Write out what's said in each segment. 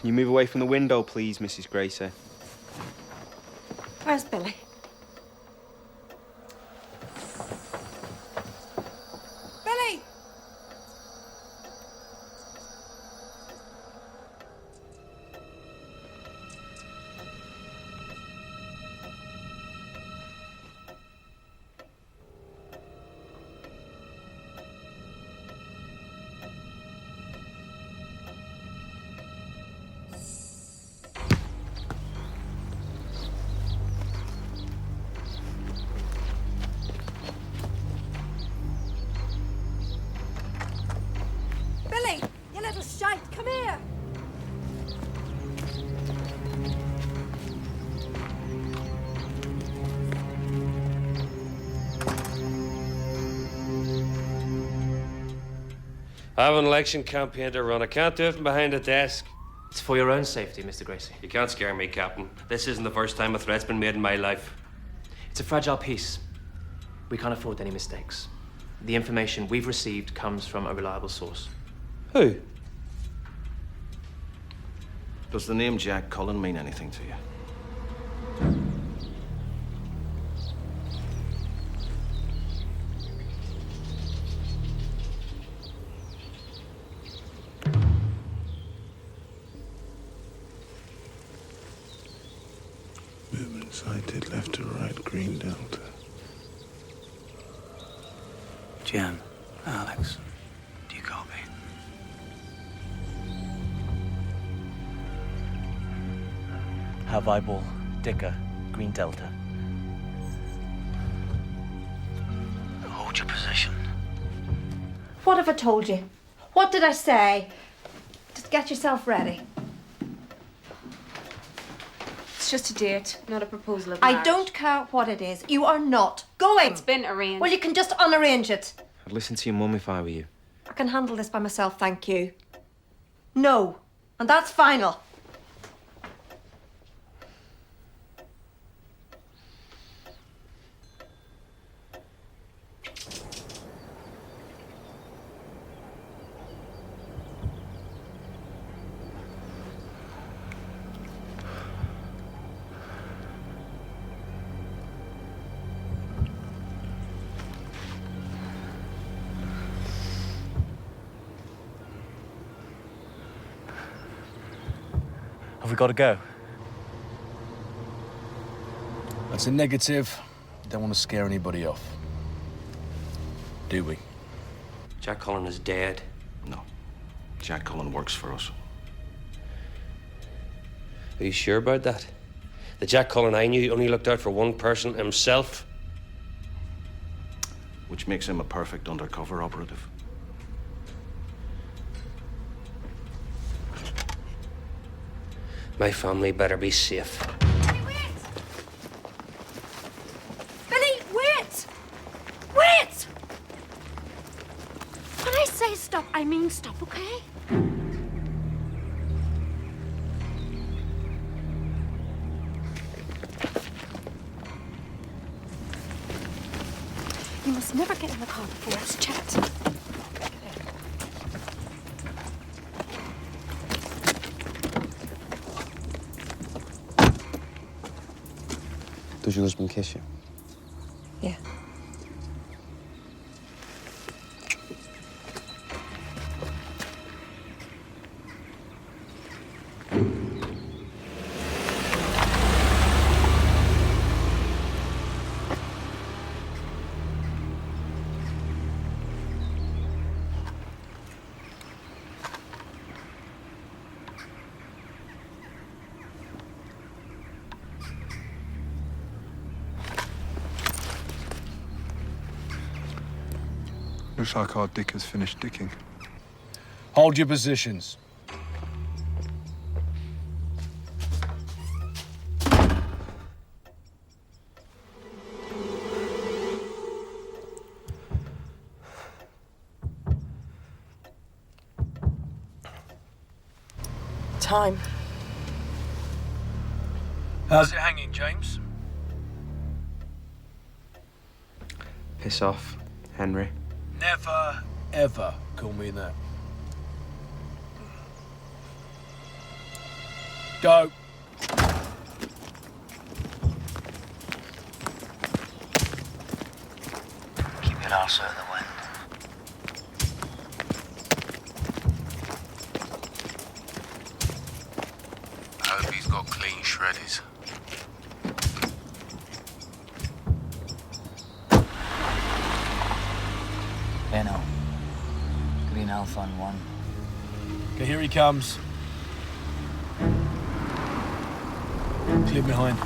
Can you move away from the window, please, Mrs. Gracie? Where's Billy? Billy! Billy, you little shite, come here! I have an election campaign to run. I can't do it from behind a desk. It's for your own safety, Mr. Gracie. You can't scare me, Captain. This isn't the first time a threat's been made in my life. It's a fragile peace. We can't afford any mistakes. The information we've received comes from a reliable source. Who? Does the name Jack Cullen mean anything to you? Movement sighted, left to right, green delta. Jan, Alex, do you copy? Have eyeball, Dicker, green delta. Hold your position. What have I told you? What did I say? Just get yourself ready. It's just a date, not a proposal of I marriage. don't care what it is. You are not going. It's been arranged. Well, you can just unarrange it. I'd listen to your mum if I were you. I can handle this by myself, thank you. No. And that's final. Have we got to go? That's a negative. Don't want to scare anybody off. Do we? Jack Cullen is dead. No. Jack Cullen works for us. Are you sure about that? The Jack Cullen I knew only looked out for one person, himself. Which makes him a perfect undercover operative. My family better be safe. Billy, wait! Billy, wait! Wait! When I say stop, I mean stop, okay? You must never get in the car before it's checked. Does your husband kiss you? Yeah. Looks like our dick has finished dicking. Hold your positions. Time. How's it hanging, James? Piss off, Henry. Never, ever call me that. Go. Keep your arse out of the wind. I hope he's got clean shreddies. Benno. Green Alpha on 1. Okay, here he comes. Clear behind.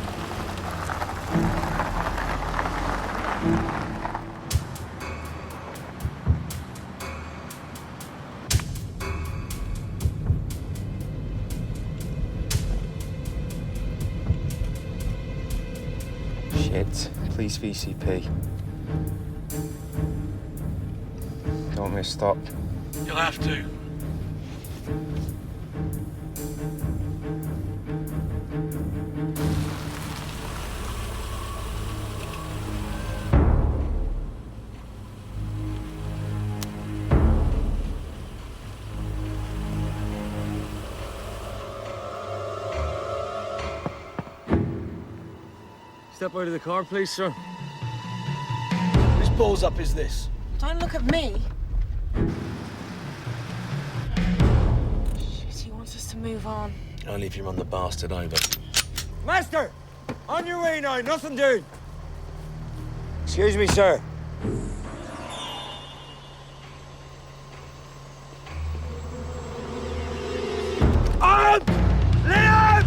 Shit. Please VCP. Don't want me to stop. You'll have to. Step out of the car, please, sir. Whose balls up is this? Don't look at me. Shit, he wants us to move on. Only if you run the bastard over. Master! On your way now, nothing doing. Excuse me, sir. On! Liam!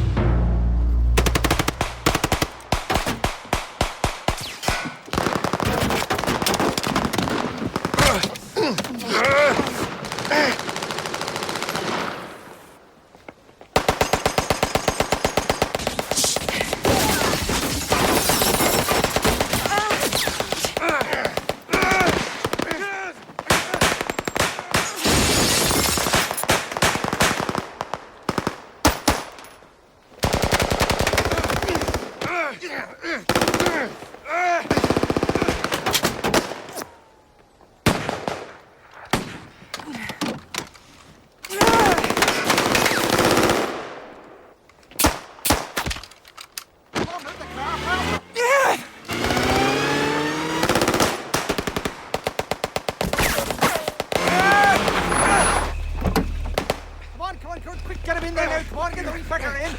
Quick, get him in there now. Come on, get the wee fucker in.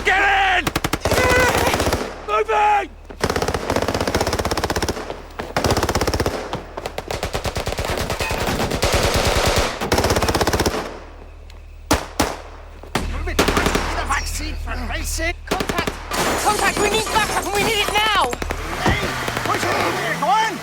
Get in! Moving! Move it. In the back seat, for Christ's sake. Contact! Contact! We need backup and we need it now! Hey, push it in there. Go on.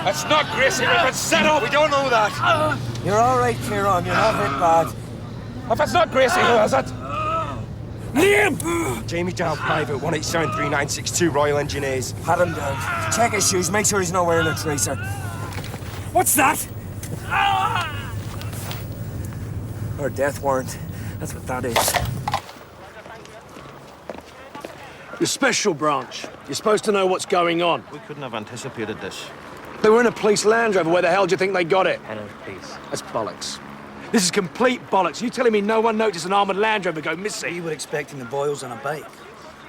That's not Gracie, we've been set up! We don't know that! You're all right, Kieran. You're not hit bad. If it's not Gracie, who is it? Liam! Jamie Down Private, 1873962 Royal Engineers. Pat him down. Check his shoes. Make sure he's not wearing a tracer. What's that? Or a death warrant. That's what that is. The special branch. You're supposed to know what's going on. We couldn't have anticipated this. They were in a police Land Rover. Where the hell do you think they got it? Hello, please. That's bollocks. This is complete bollocks. You telling me no one noticed an armoured Land Rover go missing? You were expecting the Boyles on a bike.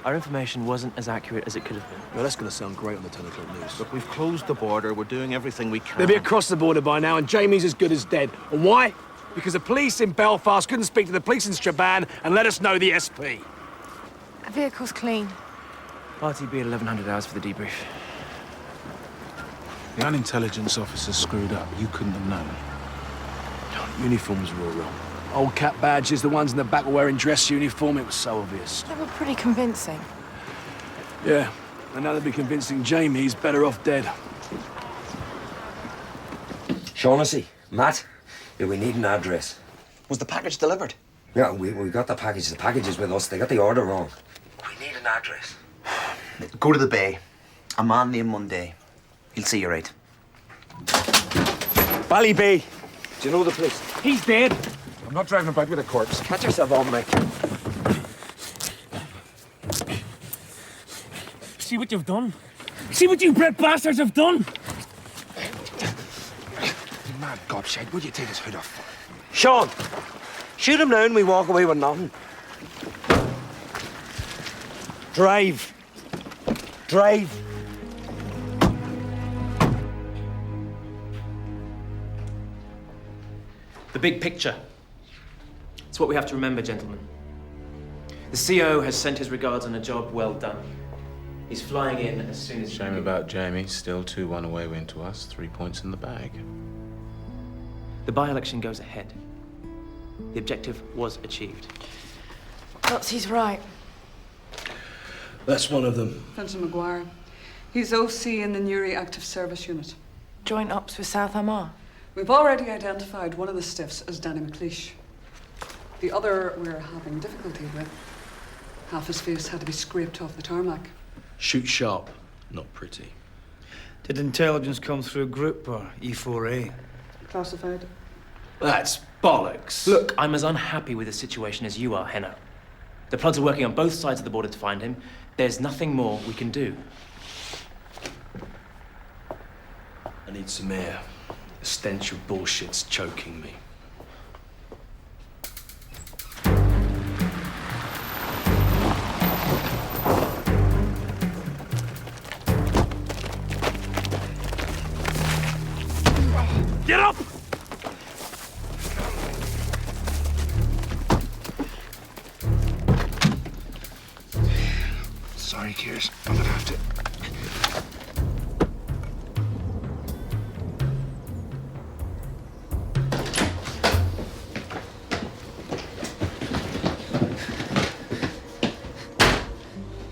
Our information wasn't as accurate as it could have been. Well, that's going to sound great on the 10 o'clock news. Look, we've closed the border. We're doing everything we can. They'll be across the border by now, and Jamie's as good as dead. And why? Because the police in Belfast couldn't speak to the police in Strabane and let us know the SP. A vehicle's clean. RTB at 1100 hours for the debrief. The unintelligence officer screwed up. You couldn't have known. Uniforms were all wrong. Old cap badges, the ones in the back were wearing dress uniform. It was so obvious. They were pretty convincing. Yeah, and now they'll be convincing Jamie he's better off dead. Shaughnessy, Matt, we need an address. Was the package delivered? Yeah, we got the package. The package is with us. They got the order wrong. We need an address. Go to the bay. A man named Monday. He'll see you right. Bally Bay. Do you know the place? He's dead. I'm not driving about with a corpse. Catch yourself on, mate. See what you've done? See what you bred bastards have done? You mad gobshite, would you take his hood off? Sean, shoot him now and we walk away with nothing. Drive. Drive. The big picture. It's what we have to remember, gentlemen. The CO has sent his regards on a job well done. He's flying in as soon as... Shame about Jamie. Still 2-1 away win to us. 3 points in the bag. The by-election goes ahead. The objective was achieved. Dotsey's right. That's one of them. Vincent McGuire. He's OC in the Newry Active Service Unit. Joint ops with South Armagh. We've already identified one of the stiffs as Danny McLeish. The other we're having difficulty with. Half his face had to be scraped off the tarmac. Shoot sharp, not pretty. Did intelligence come through group or E4A? Classified. That's bollocks. Look, I'm as unhappy with the situation as you are, Henno. The Plodds are working on both sides of the border to find him. There's nothing more we can do. I need some air. The stench of bullshit's choking me. Get up! Sorry, Kears. I'm gonna have to.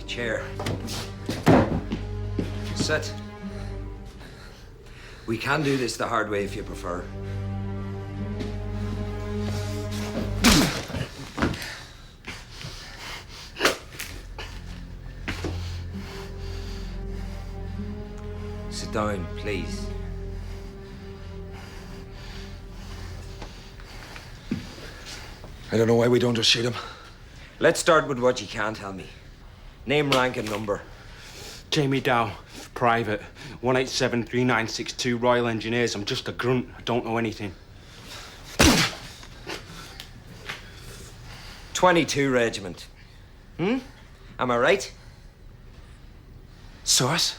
Chair. Sit. We can do this the hard way if you prefer. Sit down, please. I don't know why we don't just shoot him. Let's start with what you can tell me. Name, rank, and number. Jamie Dow, private, 1873962 Royal Engineers. I'm just a grunt. I don't know anything. 22 Regiment. Am I right? Sauce?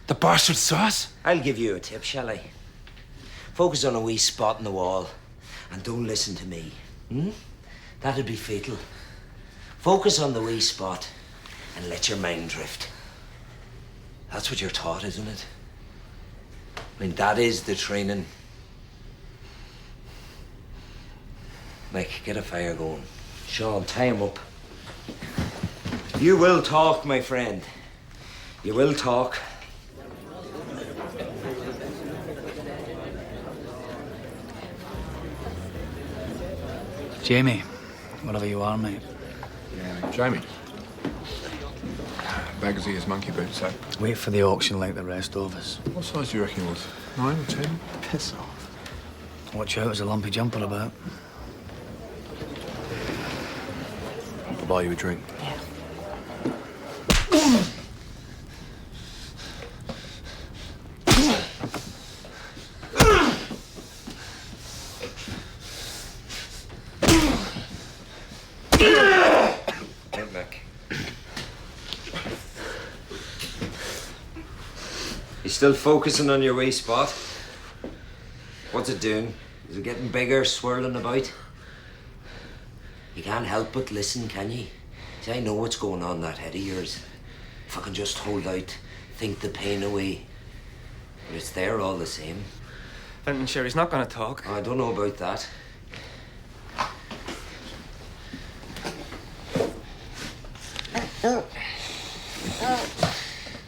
The bastard sauce? I'll give you a tip, shall I? Focus on a wee spot in the wall and don't listen to me. That'd be fatal. Focus on the wee spot and let your mind drift. That's what you're taught, isn't it? I mean, that is the training. Mike, get a fire going. Sean, tie him up. You will talk, my friend. You will talk. Jamie, whatever you are, mate. Yeah, Jamie. Bagsy his monkey boots, so. Wait for the auction like the rest of us. What size do you reckon he was? 9 or 10? Piss off. Watch out, there's a lumpy jumper about. I'll buy you a drink. Right back. You still focusing on your wee spot? What's it doing? Is it getting bigger, swirling about? You can't help but listen, can you? See, I know what's going on in that head of yours. If I can just hold out, think the pain away. But it's there all the same. Fenton Sherry's not going to talk. I don't know about that.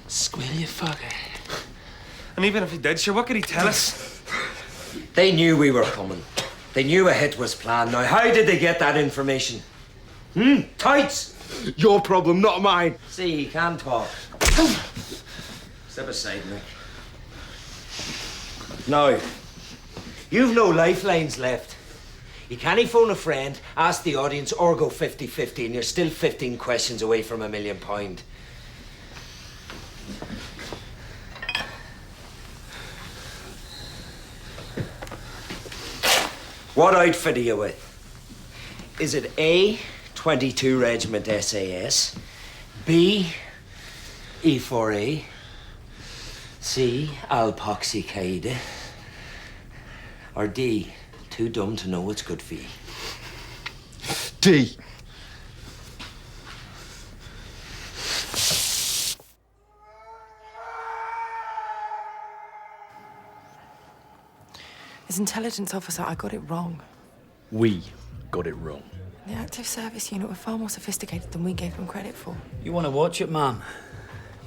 Squeal, you fucker. And even if he did, sure, what could he tell us? They knew we were coming. They knew a hit was planned. Now, how did they get that information? Tights? Your problem, not mine. See, he can talk. Step aside, Nick. Now, you've no lifelines left. You can't phone a friend, ask the audience, or go 50-50, and you're still 15 questions away from £1 million. What outfit are you with? Is it A, 22 Regiment SAS, B, E4A, C, Alpoxy Qaeda, or D, too dumb to know what's good for you? D. As intelligence officer, I got it wrong. We got it wrong. The active service unit were far more sophisticated than we gave them credit for. You want to watch it, ma'am?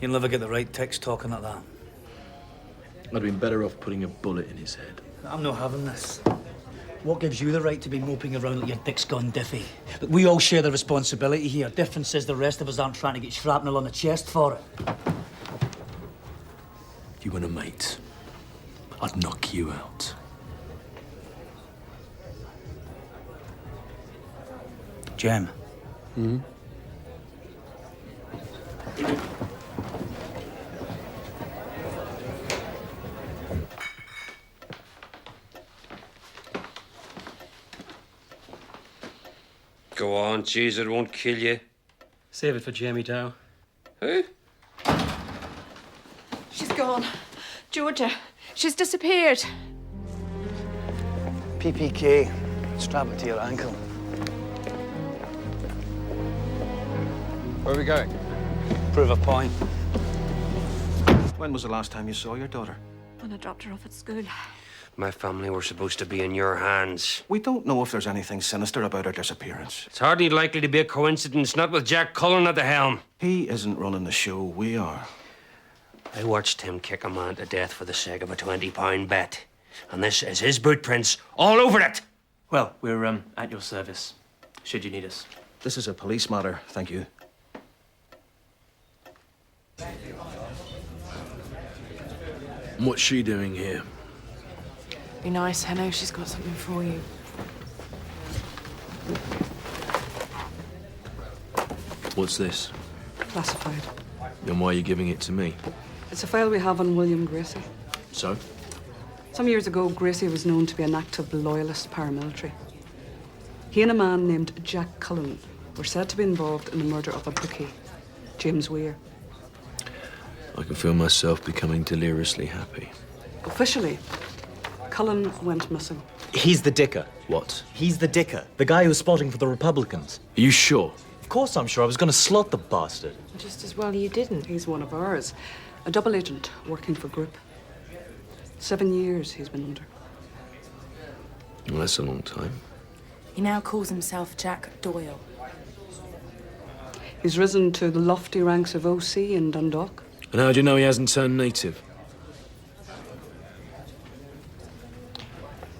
You'll never get the right text talking like that. I'd have been better off putting a bullet in his head. I'm not having this. What gives you the right to be moping around like your dick's gone diffy? Look, we all share the responsibility here. Difference is the rest of us aren't trying to get shrapnel on the chest for it. If you weren't a mate, I'd knock you out. Jem. Go on, jeez, it won't kill you. Save it for Jamie Dow. Who? She's gone. Georgia, she's disappeared. PPK. Strap it to your ankle. Where are we going? Prove a point. When was the last time you saw your daughter? When I dropped her off at school. My family were supposed to be in your hands. We don't know if there's anything sinister about her disappearance. It's hardly likely to be a coincidence, not with Jack Cullen at the helm. He isn't running the show, we are. I watched him kick a man to death for the sake of a £20 bet. And this is his boot prints all over it. Well, we're at your service, should you need us. This is a police matter, thank you. What's she doing here? Be nice, I know she's got something for you. What's this? Classified. Then why are you giving it to me? It's a file we have on William Gracie. So? Some years ago, Gracie was known to be an active loyalist paramilitary. He and a man named Jack Cullen were said to be involved in the murder of a bookie, James Weir. I can feel myself becoming deliriously happy. Officially, Cullen went missing. He's the dicker. What? He's the dicker. The guy who's spotting for the Republicans. Are you sure? Of course I'm sure. I was going to slot the bastard. Just as well you didn't. He's one of ours. A double agent working for Group. 7 years he's been under. Well, that's a long time. He now calls himself Jack Doyle. He's risen to the lofty ranks of OC in Dundalk. And how do you know he hasn't turned native?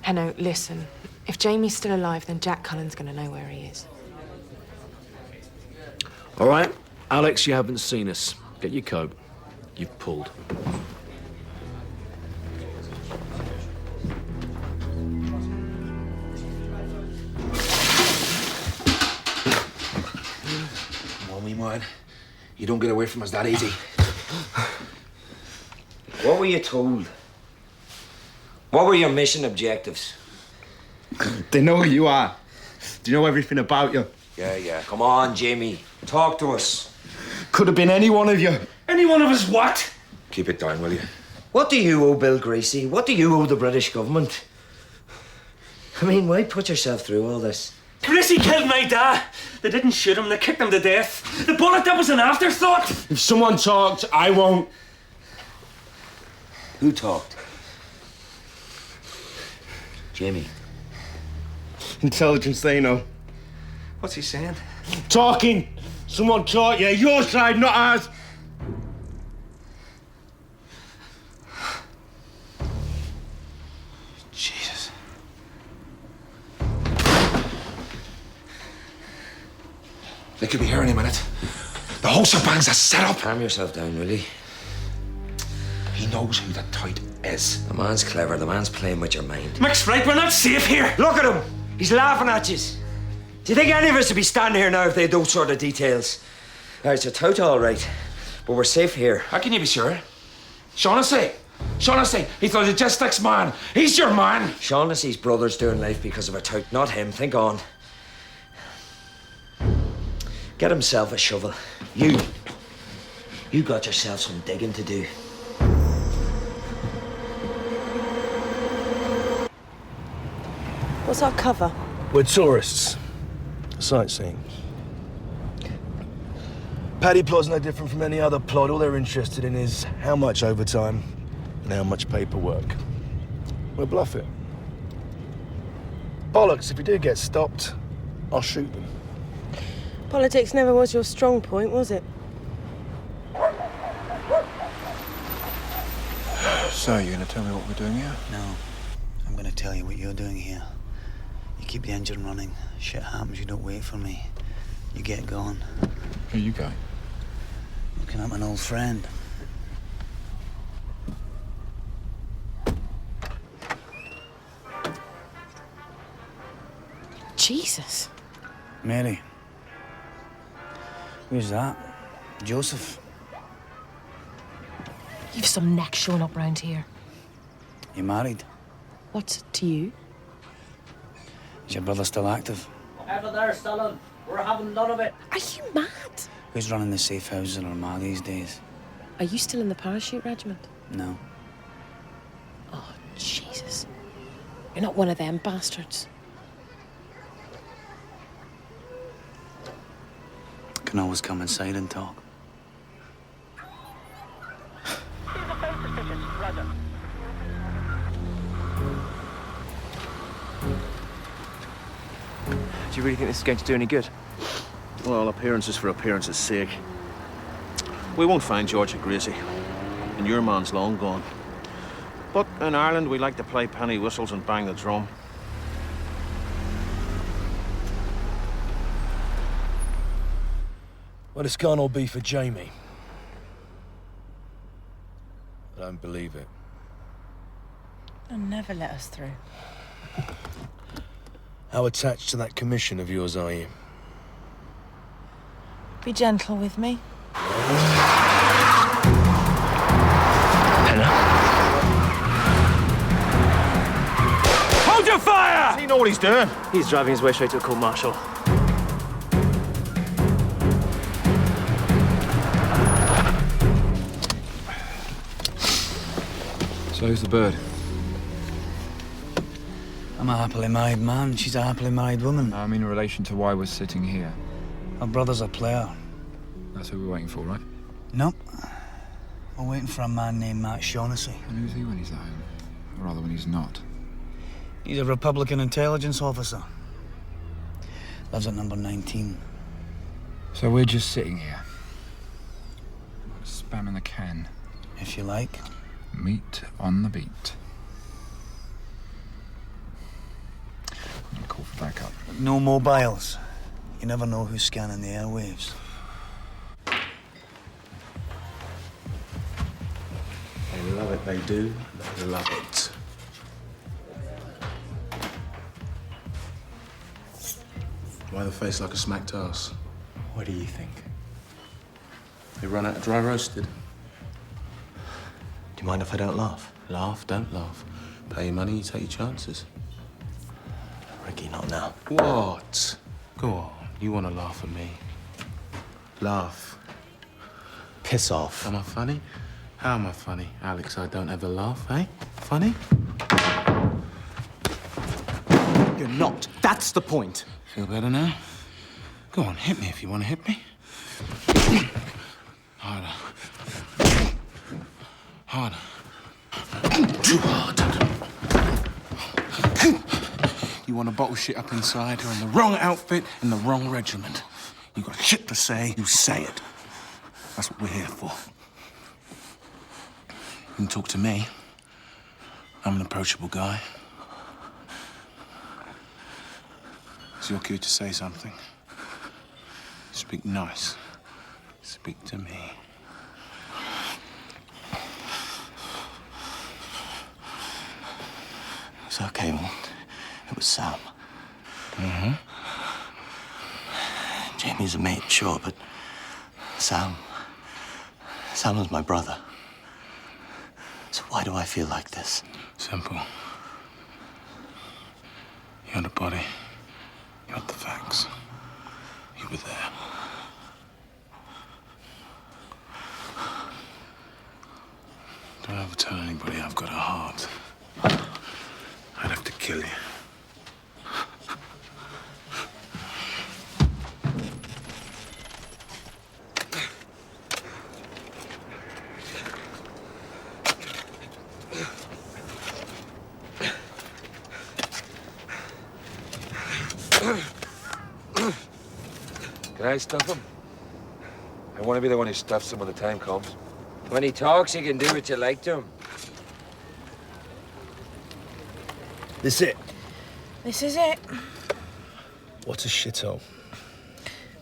Hanno, listen. If Jamie's still alive, then Jack Cullen's going to know where he is. All right. Alex, you haven't seen us. Get your coat. You've pulled. Come on, wee man. You don't get away from us that easy. What were you told? What were your mission objectives? They know who you are. Do you know everything about you? Yeah. Come on, Jamie. Talk to us. Could have been any one of you. Any one of us what? Keep it down, will you? What do you owe Bill Gracie? What do you owe the British government? I mean, why put yourself through all this? Gracie killed my dad. They didn't shoot him, they kicked him to death. The bullet, that was an afterthought. If someone talked, I won't. Who talked? Jamie. Intelligence, they know. What's he saying? Talking. Someone taught you. Your side, not ours. Jesus. They could be here any minute. The whole shebang's a setup. Calm yourself down, will you? He knows who the tight is. The man's clever. The man's playing with your mind. Mick's right, we're not safe here. Look at him. He's laughing at you. Do you think any of us would be standing here now if they had those sort of details? Now, it's a tout, all right, but we're safe here. How can you be sure? Shaughnessy! Shaughnessy! He's the logistics man. He's your man. Shaughnessy's brother's doing life because of a tout, not him. Think on. Get himself a shovel. You got yourself some digging to do. What's our cover? We're tourists. Sightseeing. Paddy plot's no different from any other plot. All they're interested in is how much overtime and how much paperwork. We'll bluff it. Bollocks, if we do get stopped, I'll shoot them. Politics never was your strong point, was it? So, you gonna tell me what we're doing here? No. I'm gonna tell you what you're doing here. You keep the engine running. Shit happens, you don't wait for me. You get gone. Where you going? Looking at an old friend. Jesus. Mary. Who's that? Joseph. You've some neck showing up round here. You married? What's it to you? Is your brother still active? Whatever they're selling, we're having none of it. Are you mad? Who's running the safe houses in Armagh these days? Are you still in the parachute regiment? No. Oh, Jesus. You're not one of them bastards. Can always come inside and talk. Do you really think this is going to do any good? Well, appearances for appearances' sake. We won't find George at Gracie, and your man's long gone. But in Ireland, we like to play penny whistles and bang the drum. Well, this can't all be for Jamie. I don't believe it. They'll never let us through. How attached to that commission of yours are you? Be gentle with me. Hold your fire! Does he know what he's doing? He's driving his way straight to a court-martial. So who's the bird? I'm a happily married man. She's a happily married woman. I mean in relation to why we're sitting here. Her brother's a player. That's who we're waiting for, right? Nope. We're waiting for a man named Matt Shaughnessy. And who's he when he's at home? Or rather, when he's not? He's a Republican intelligence officer. Lives at number 19. So we're just sitting here. Spamming the can. If you like. Meat on the beat. I'm gonna call for backup. No mobiles. You never know who's scanning the airwaves. They love it, they do. They love it. Why the face like a smacked ass? What do you think? They run out of dry roasted. Do you mind if I don't laugh? Laugh, don't laugh. Pay your money, you take your chances. Ricky, not now. What? Go on, you want to laugh at me. Laugh. Piss off. Am I funny? How am I funny? Alex, I don't ever laugh, eh? Funny? You're not. That's the point. Feel better now? Go on, hit me if you want to hit me. Harder. Harder. Too hard. You want to bottle shit up inside? You're in the wrong outfit, in the wrong regiment. You got shit to say, you say it. That's what we're here for. You can talk to me. I'm an approachable guy. Is your cue to say something? Speak nice. Speak to me. It's okay, man. It was Sam. Mm-hmm. Jamie's a mate, sure, but Sam was my brother. So why do I feel like this? Simple. You had a body. You had the facts. You were there. Don't ever tell anybody I've got a heart. I'd have to kill you. Can I stuff him? I want to be the one who stuffs him when the time comes. When he talks, you can do what you like to him. This it? This is it. What a shithole.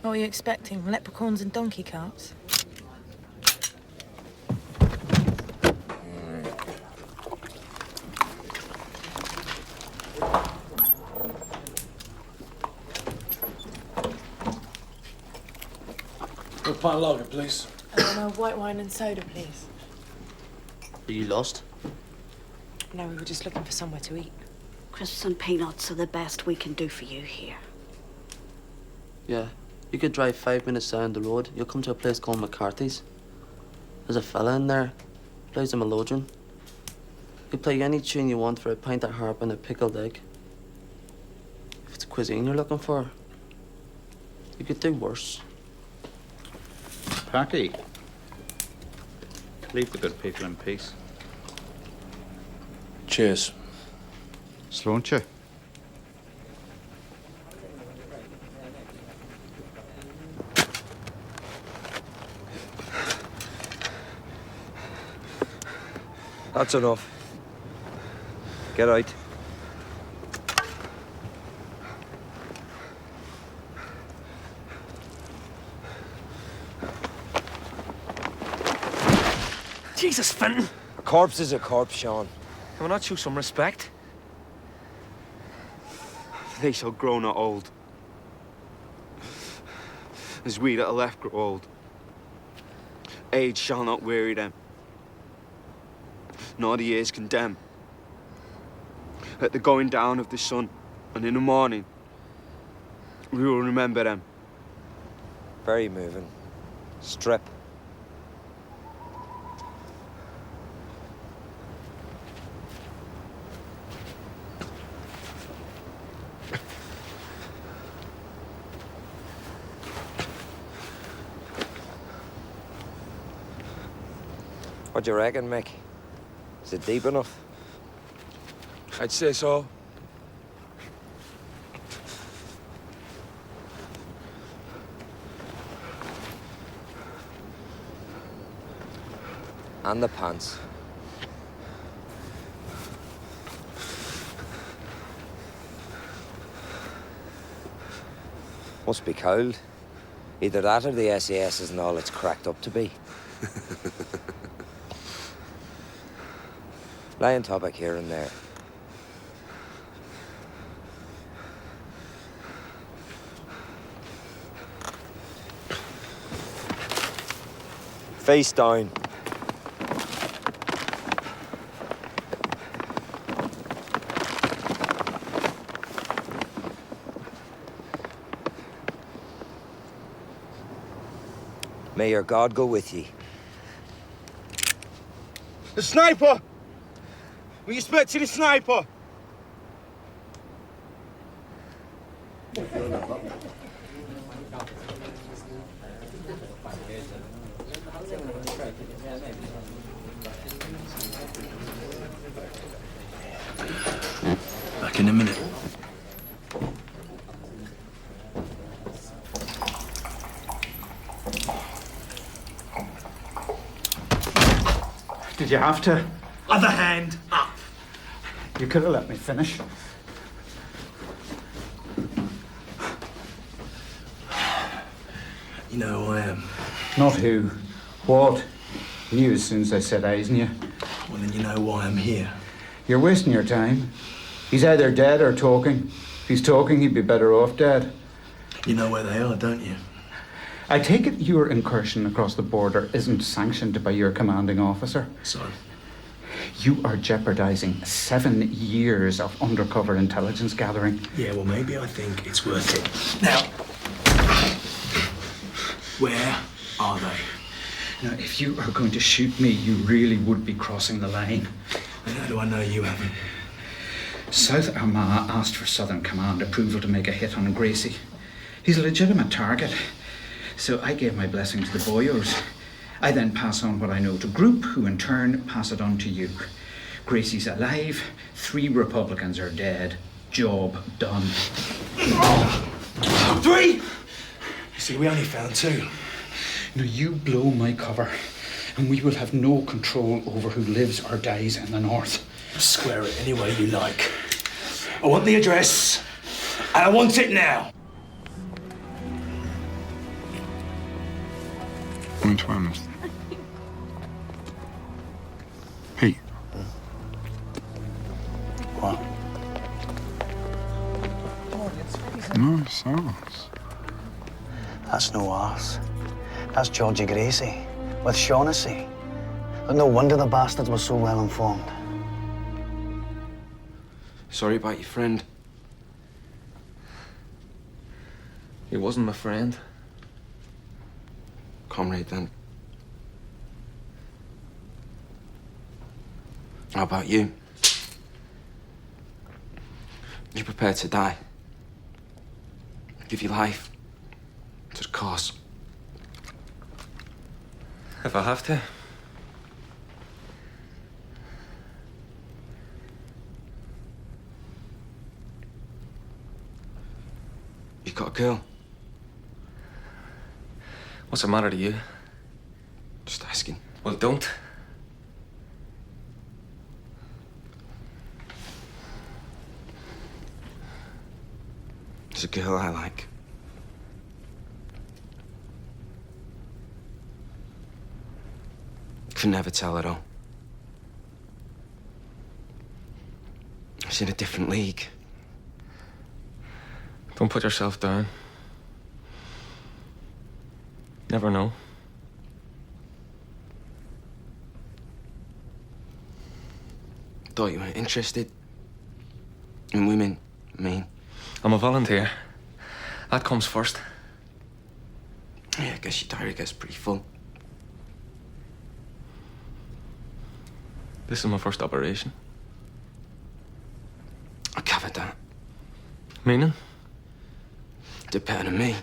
What were you expecting? Leprechauns and donkey carts? A pint lager, please. No, white wine and soda, please. Are you lost? No, we were just looking for somewhere to eat. Crisps and peanuts are the best we can do for you here. Yeah. You could drive 5 minutes down the road. You'll come to a place called McCarthy's. There's a fella in there. Plays a melodeon. You play any tune you want for a pint of harp and a pickled egg. If it's cuisine you're looking for, you could do worse. Patty, leave the good people in peace. Cheers. Sluncher. That's enough. Get out. Jesus, Fenton! A corpse is a corpse, Sean. Can we not show some respect? They shall grow not old, as we that are left grow old. Age shall not weary them, nor the years condemn. At the going down of the sun, and in the morning, we will remember them. Very moving. Strip. What do you reckon, Mick? Is it deep enough? I'd say so. And the pants. Must be cold. Either that or the SAS isn't all it's cracked up to be. Lying topic here and there. Face down. May your God go with ye. The sniper! We expecting a sniper! Back in a minute. Did you have to? Other hand up. You could have let me finish. You know who I am. Not who. What? You knew as soon as I set eyes on you. Well, then you know why I'm here. You're wasting your time. He's either dead or talking. If he's talking, he'd be better off dead. You know where they are, don't you? I take it your incursion across the border isn't sanctioned by your commanding officer. So? You are jeopardizing 7 years of undercover intelligence gathering. Yeah, well, maybe I think it's worth it. Now, where are they? Now, if you are going to shoot me, you really would be crossing the line. And how do I know you haven't? South Armagh asked for Southern Command approval to make a hit on Gracie. He's a legitimate target. So I gave my blessing to the boyos. I then pass on what I know to Group, who in turn pass it on to you. Gracie's alive, 3 Republicans are dead. Job done. 3! You see, we only found 2. Now you blow my cover, and we will have no control over who lives or dies in the north. Square it any way you like. I want the address, and I want it now. Which ones? Pete. What? No, it's ours. That's no ours. That's Georgie Gracie with Shaughnessy. No wonder the bastards were so well informed. Sorry about your friend. He wasn't my friend. Comrade, then. How about you? You prepared to die? Give your life to the cause? If I have to. You got a girl? What's the matter to you? Just asking. Well, don't. There's a girl I like. Could never tell her though. She's in a different league. Don't put yourself down. Never know. Thought you weren't interested in women, I mean. I'm a volunteer. That comes first. Yeah, I guess your diary gets pretty full. This is my first operation. I covered that. Meaning? Did better than me.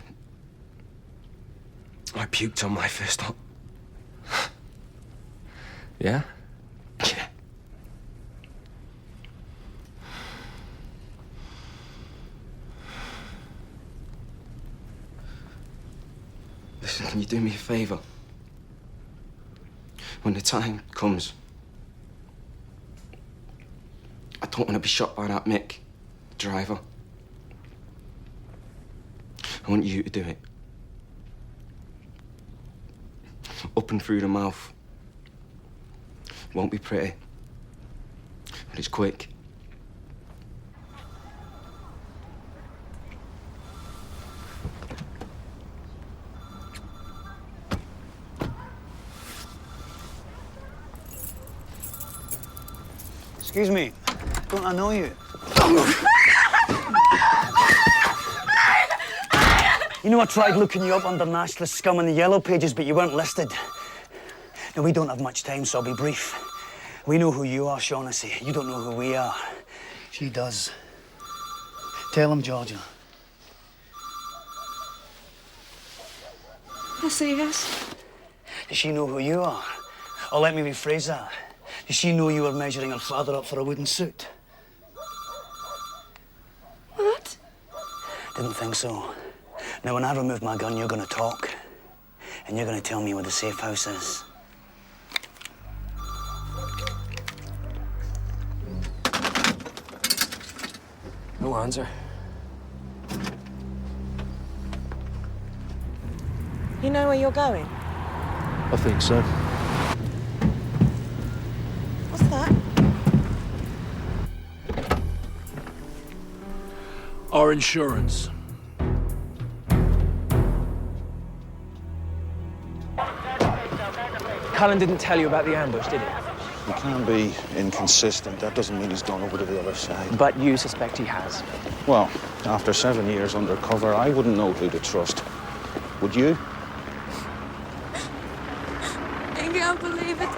I puked on my first op. Yeah? Yeah. Listen, can you do me a favour? When the time comes, I don't want to be shot by that Mick, the driver. I want you to do it. Up and through the mouth. Won't be pretty, but it's quick. Excuse me, don't I know you? You know, I tried looking you up under nationalist scum in the yellow pages, but you weren't listed. Now, we don't have much time, so I'll be brief. We know who you are, Shaughnessy. You don't know who we are. She does. Tell him, Georgia. I say yes. Does she know who you are? Or let me rephrase that. Does she know you were measuring her father up for a wooden suit? What? Didn't think so. Now, when I remove my gun, you're going to talk. And you're going to tell me where the safe house is. No answer. You know where you're going? I think so. What's that? Our insurance. Cullen didn't tell you about the ambush, did he? He can be inconsistent. That doesn't mean he's gone over to the other side. But you suspect he has. Well, after 7 years undercover, I wouldn't know who to trust. Would you? I can't believe it.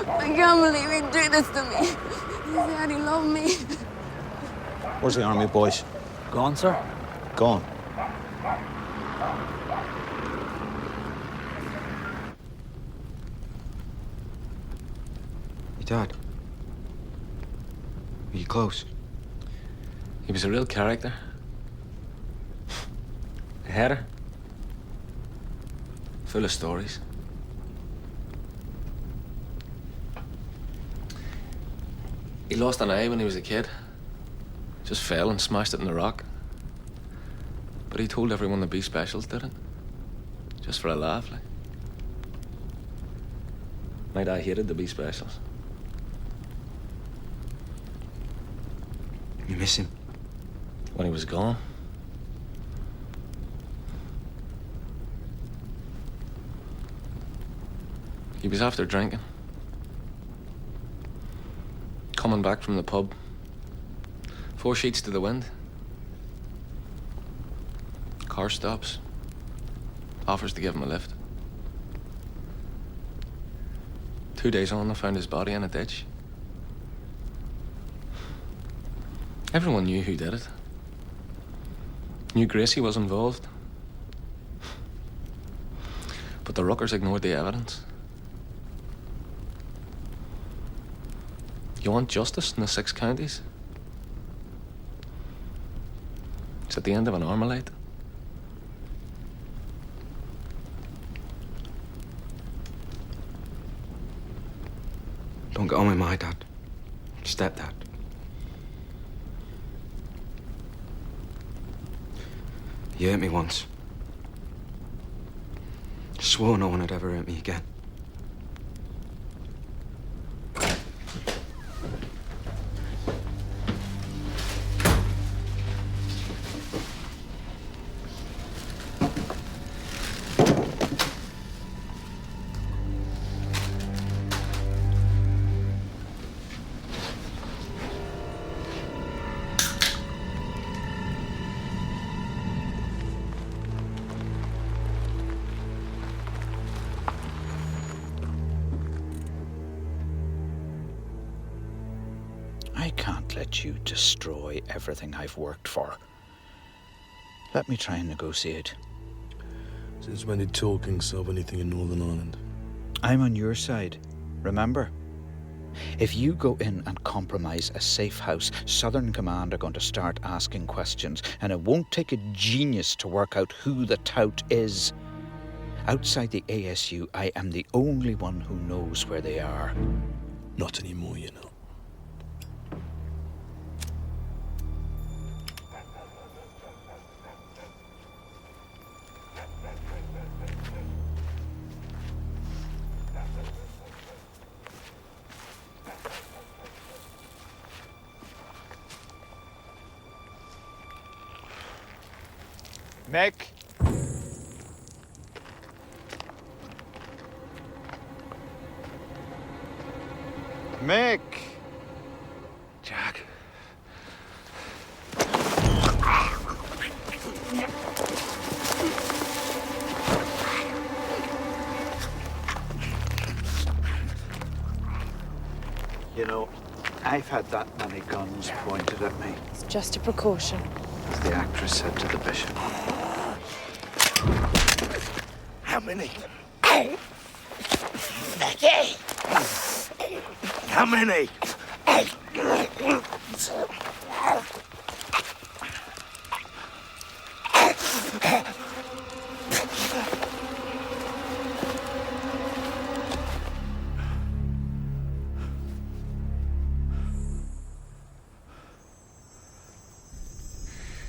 I can't believe he'd do this to me. He said he loved me. Where's the army boys? Gone, sir? Gone. Your dad? Were you close? He was a real character. A header. Full of stories. He lost an eye when he was a kid. Just fell and smashed it in the rock. But he told everyone the B specials did it. Just for a laugh, like. My dad hated the B specials. You miss him? When he was gone. He was after drinking. Coming back from the pub. 4 sheets to the wind. Car stops. Offers to give him a lift. 2 days on, I found his body in a ditch. Everyone knew who did it. Knew Gracie was involved. But the Ruckers ignored the evidence. You want justice in the 6 counties? It's at the end of an Armalite. Don't get on with my dad. Stepdad. He hurt me once. Swore no one would ever hurt me again. I can't let you destroy everything I've worked for. Let me try and negotiate. Since when did talking solve anything in Northern Ireland? I'm on your side, remember? If you go in and compromise a safe house, Southern Command are going to start asking questions, and it won't take a genius to work out who the tout is. Outside the ASU, I am the only one who knows where they are. Not anymore, you know. Mick? Mick! Jack. You know, I've had that many guns pointed at me, It's just a precaution. as the actress said to the bishop. How many? How many?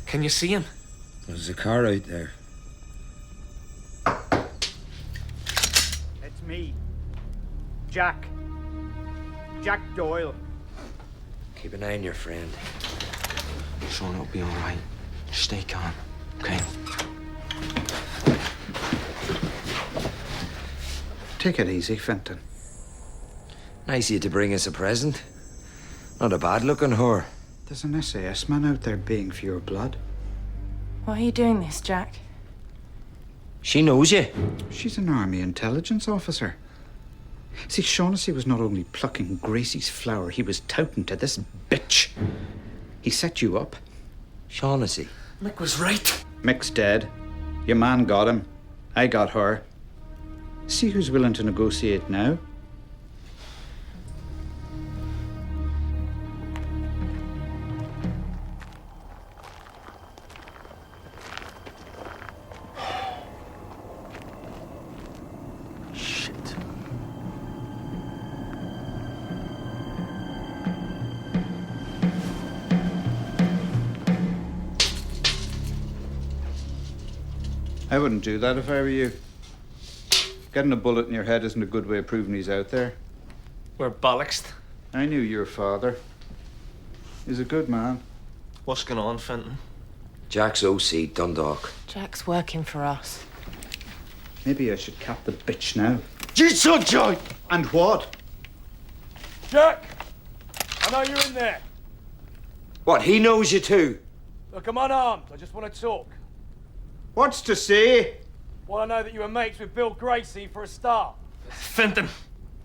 Can you see him? There's a car out there. Jack. Jack Doyle. Keep an eye on your friend. Sean, it'll be all right. Just stay calm, okay? Take it easy, Fenton. Nice of you to bring us a present. Not a bad-looking whore. There's an SAS man out there baying for your blood. Why are you doing this, Jack? She knows you. She's an army intelligence officer. See, Shaughnessy was not only plucking Gracie's flower, he was touting to this bitch. He set you up. Shaughnessy? Mick was right. Mick's dead. Your man got him. I got her. See who's willing to negotiate now. I wouldn't do that if I were you. Getting a bullet in your head isn't a good way of proving he's out there. We're bollocksed. I knew your father. He's a good man. What's going on, Fenton? Jack's OC, Dundalk. Jack's working for us. Maybe I should cap the bitch now. Jesus, Joy! And what? Jack! I know you're in there. What, he knows you too? Look, I'm unarmed. I just want to talk. What's to say? Well, I know that you were mates with Bill Gracie for a start. Fenton. Do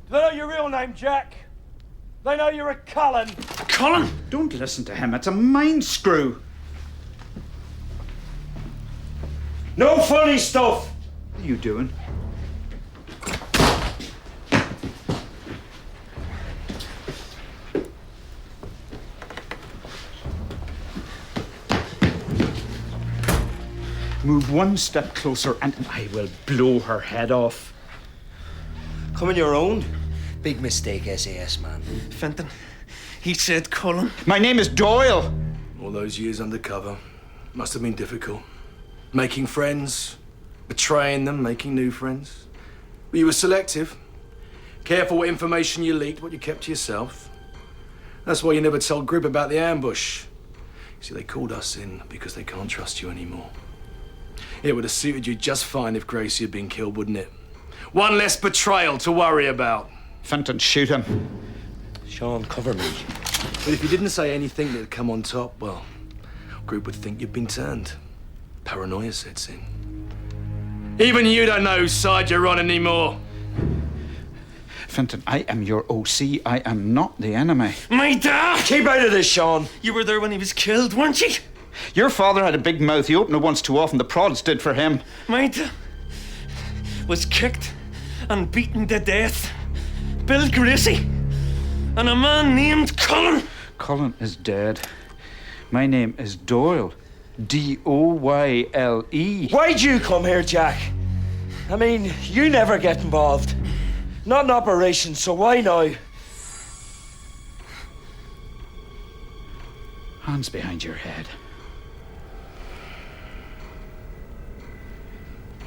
they know your real name, Jack? They know you're a Cullen. Cullen? Don't listen to him. It's a mind screw. No funny stuff! What are you doing? Move one step closer and I will blow her head off. Come on your own. Big mistake, SAS man. Fenton, he said Cullen. My name is Doyle. All those years undercover must have been difficult. Making friends, betraying them, making new friends. But you were selective. Careful what information you leaked, what you kept to yourself. That's why you never told Grip about the ambush. You see, they called us in because they can't trust you anymore. It would have suited you just fine if Gracie had been killed, wouldn't it? One less betrayal to worry about. Fenton, shoot him. Sean, cover me. But if you didn't say anything that had come on top, well, Group would think you'd been turned. Paranoia sets in. Even you don't know whose side you're on anymore. Fenton, I am your OC. I am not the enemy. My dad! Keep out of this, Sean. You were there when he was killed, weren't you? Your father had a big mouth. He opened it once too often. The prods did for him. My dad was kicked and beaten to death. Bill Gracie and a man named Cullen. Cullen is dead. My name is Doyle. D-O-Y-L-E. Why'd you come here, Jack? I mean, you never get involved. Not in operations, so why now? Hands behind your head.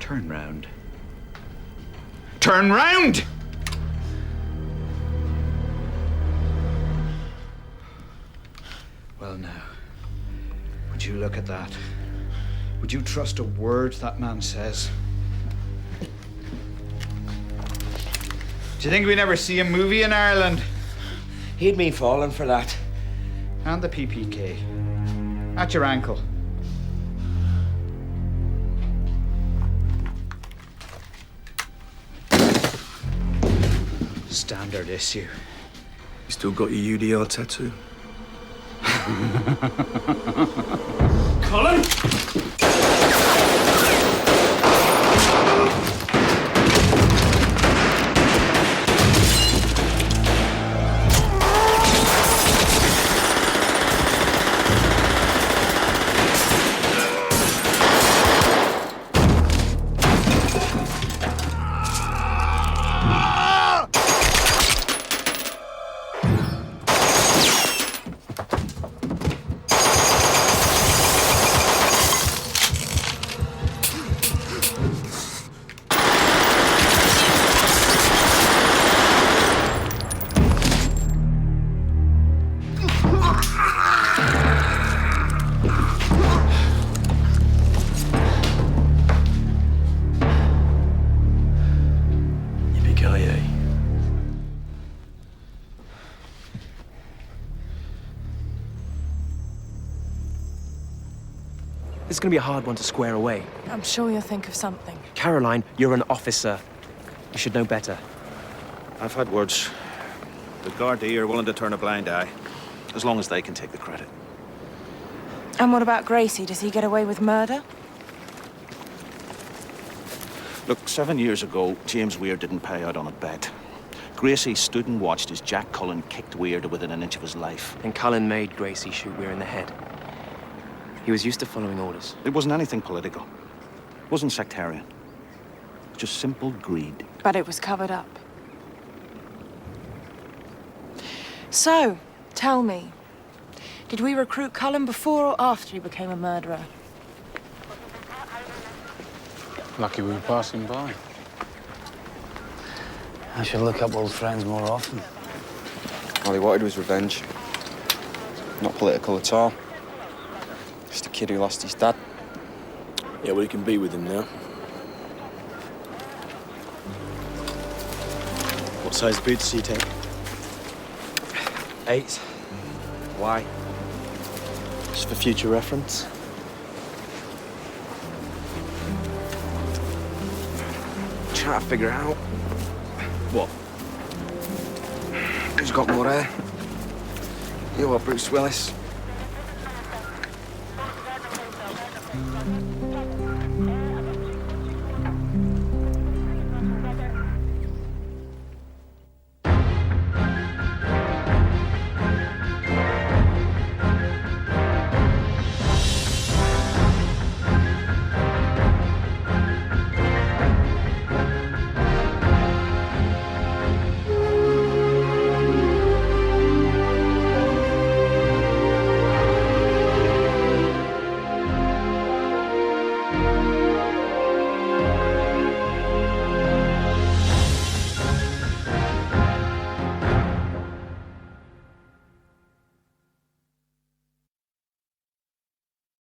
Turn round. Turn round! Well, now, would you look at that? Would you trust a word that man says? Do you think we never see a movie in Ireland? He'd been falling for that. And the PPK. At your ankle. Standard issue. You still got your UDR tattoo? Cullen! This is going to be a hard one to square away. I'm sure you'll think of something. Caroline, you're an officer. You should know better. I've had words. The Gardaí are willing to turn a blind eye, as long as they can take the credit. And what about Gracie? Does he get away with murder? Look, 7 years ago, James Weir didn't pay out on a bet. Gracie stood and watched as Jack Cullen kicked Weir to within an inch of his life. And Cullen made Gracie shoot Weir in the head. He was used to following orders. It wasn't anything political. It wasn't sectarian. Just simple greed. But it was covered up. So, tell me, did we recruit Cullen before or after he became a murderer? Lucky we were passing by. I should look up old friends more often. All he wanted was revenge. Not political at all. Just a kid who lost his dad. Yeah, well, he can be with him now. What size boots do you take? 8. Why? Just for future reference. Trying to figure out What? who's got more hair. You or Bruce Willis?